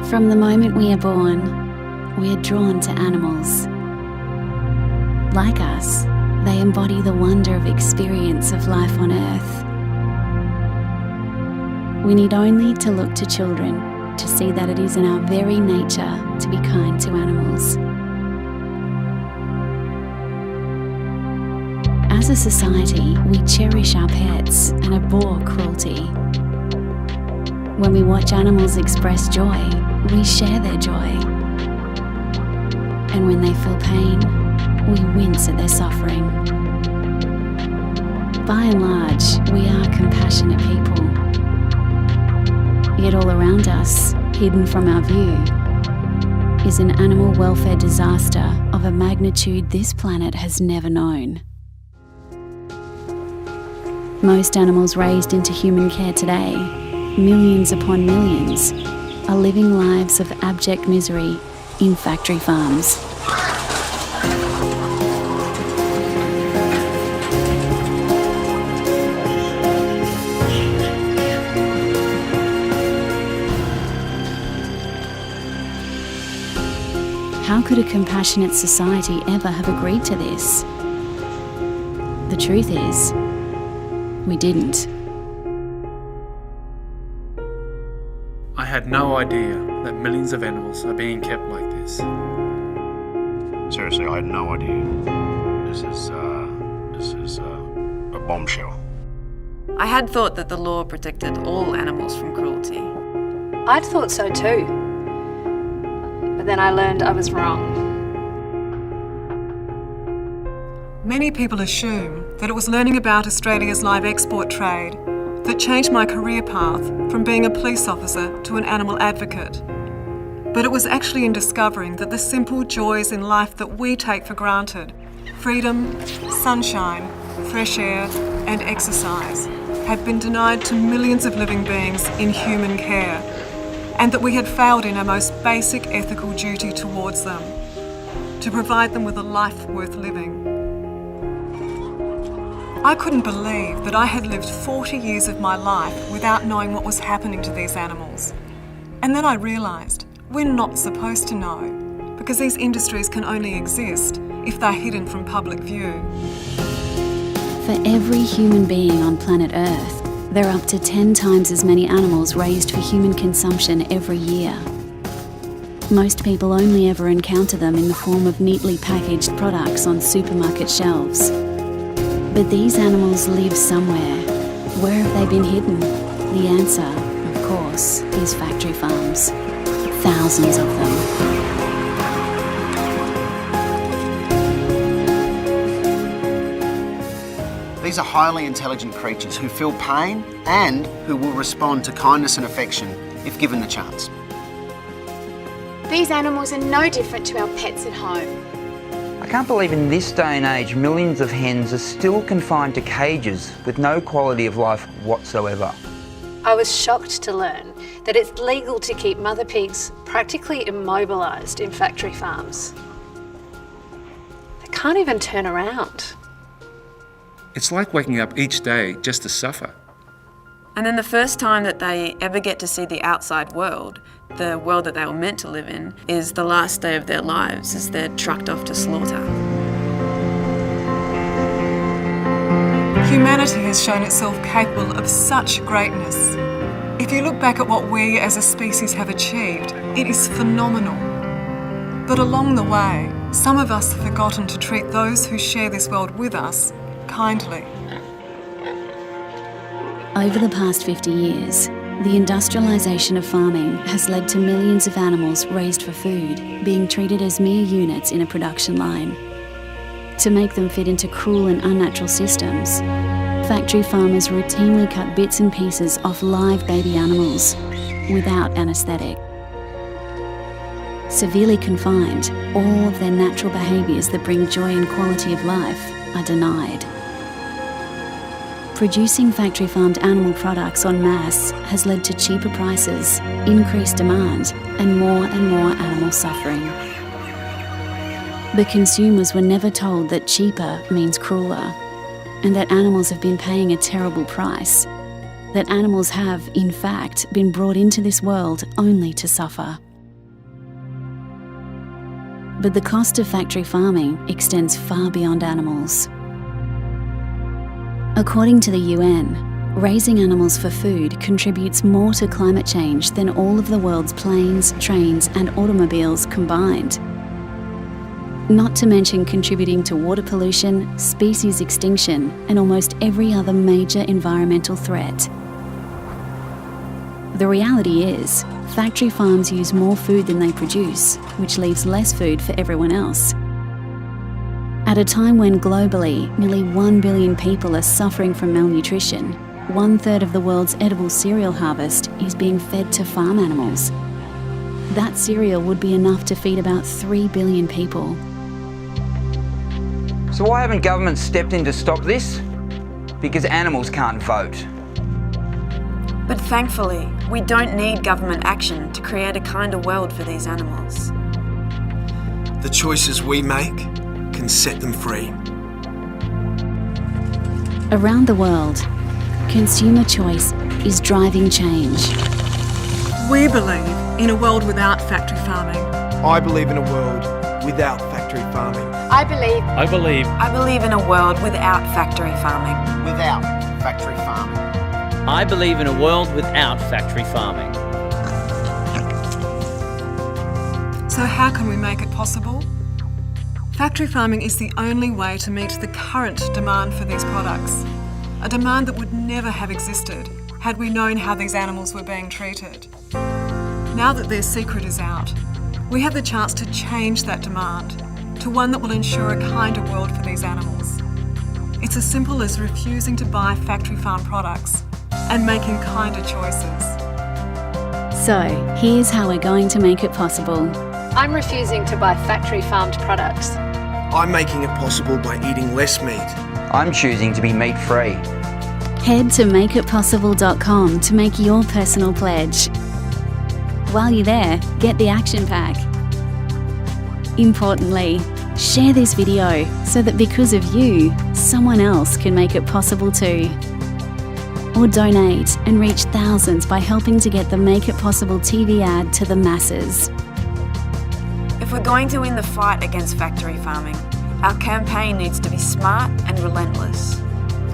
From the moment we are born, we are drawn to animals. Like us, they embody the wonder of experience of life on Earth. We need only to look to children to see that it is in our very nature to be kind to animals. As a society, we cherish our pets and abhor cruelty. When we watch animals express joy, we share their joy. And when they feel pain, we wince at their suffering. By and large, we are compassionate people. Yet all around us, hidden from our view, is an animal welfare disaster of a magnitude this planet has never known. Most animals raised into human care today, millions upon millions, are living lives of abject misery in factory farms. How could a compassionate society ever have agreed to this? The truth is, we didn't. I had no idea that millions of animals are being kept like this. Seriously, I had no idea. This is a bombshell. I had thought that the law protected all animals from cruelty. I'd thought so too. But then I learned I was wrong. Many people assume that it was learning about Australia's live export trade that changed my career path from being a police officer to an animal advocate. But it was actually in discovering that the simple joys in life that we take for granted, freedom, sunshine, fresh air and exercise, had been denied to millions of living beings in human care, and that we had failed in our most basic ethical duty towards them, to provide them with a life worth living. I couldn't believe that I had lived 40 years of my life without knowing what was happening to these animals. And then I realised we're not supposed to know, because these industries can only exist if they're hidden from public view. For every human being on planet Earth, there are up to 10 times as many animals raised for human consumption every year. Most people only ever encounter them in the form of neatly packaged products on supermarket shelves. But these animals live somewhere. Where have they been hidden? The answer, of course, is factory farms. Thousands of them. These are highly intelligent creatures who feel pain and who will respond to kindness and affection if given the chance. These animals are no different to our pets at home. I can't believe in this day and age millions of hens are still confined to cages with no quality of life whatsoever. I was shocked to learn that it's legal to keep mother pigs practically immobilised in factory farms. They can't even turn around. It's like waking up each day just to suffer. And then the first time that they ever get to see the outside world, the world that they were meant to live in, is the last day of their lives as they're trucked off to slaughter. Humanity has shown itself capable of such greatness. If you look back at what we as a species have achieved, it is phenomenal. But along the way, some of us have forgotten to treat those who share this world with us kindly. Over the past 50 years, the industrialisation of farming has led to millions of animals raised for food being treated as mere units in a production line. To make them fit into cruel and unnatural systems, factory farmers routinely cut bits and pieces off live baby animals without anaesthetic. Severely confined, all of their natural behaviours that bring joy and quality of life are denied. Producing factory-farmed animal products en masse has led to cheaper prices, increased demand, and more animal suffering. But consumers were never told that cheaper means crueler, and that animals have been paying a terrible price, that animals have, in fact, been brought into this world only to suffer. But the cost of factory farming extends far beyond animals. According to the UN, raising animals for food contributes more to climate change than all of the world's planes, trains and automobiles combined. Not to mention contributing to water pollution, species extinction and almost every other major environmental threat. The reality is, factory farms use more food than they produce, which leaves less food for everyone else. At a time when globally, nearly 1 billion people are suffering from malnutrition, 1/3 of the world's edible cereal harvest is being fed to farm animals. That cereal would be enough to feed about 3 billion people. So why haven't governments stepped in to stop this? Because animals can't vote. But thankfully, we don't need government action to create a kinder world for these animals. The choices we make can set them free. Around the world, consumer choice is driving change. We believe in a world without factory farming. I believe in a world without factory farming. I believe I believe in a world without factory farming. Without factory farming. I believe in a world without factory farming. So how can we make it possible? Factory farming is the only way to meet the current demand for these products, a demand that would never have existed had we known how these animals were being treated. Now that their secret is out, we have the chance to change that demand to one that will ensure a kinder world for these animals. It's as simple as refusing to buy factory farm products and making kinder choices. So, here's how we're going to make it possible. I'm refusing to buy factory farmed products. I'm making it possible by eating less meat. I'm choosing to be meat-free. Head to makeitpossible.com to make your personal pledge. While you're there, get the action pack. Importantly, share this video so that because of you, someone else can make it possible too. Or donate and reach thousands by helping to get the Make It Possible TV ad to the masses. If we're going to win the fight against factory farming, our campaign needs to be smart and relentless.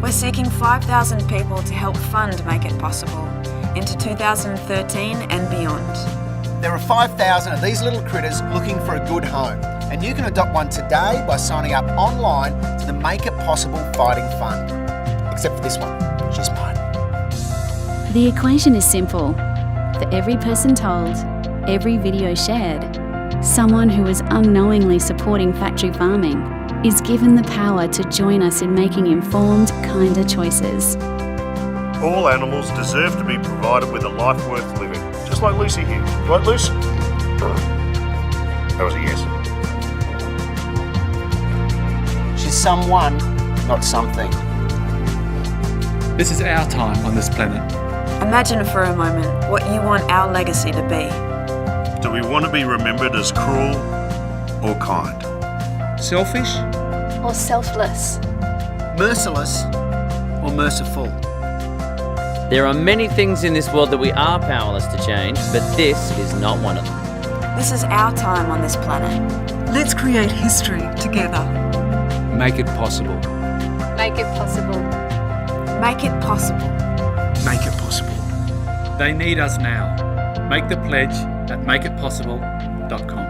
We're seeking 5,000 people to help fund Make It Possible into 2013 and beyond. There are 5,000 of these little critters looking for a good home, and you can adopt one today by signing up online to the Make It Possible Fighting Fund. Except for this one, she's mine. The equation is simple. For every person told, every video shared, someone who is unknowingly supporting factory farming is given the power to join us in making informed, kinder choices. All animals deserve to be provided with a life worth living. Just like Lucy here. Right, Lucy? That was a yes. She's someone, not something. This is our time on this planet. Imagine for a moment what you want our legacy to be. Do we want to be remembered as cruel or kind? Selfish? Or selfless. Merciless or merciful. There are many things in this world that we are powerless to change, but this is not one of them. This is our time on this planet. Let's create history together. Make it possible. Make it possible. Make it possible. Make it possible. They need us now. Make the pledge at makeitpossible.com.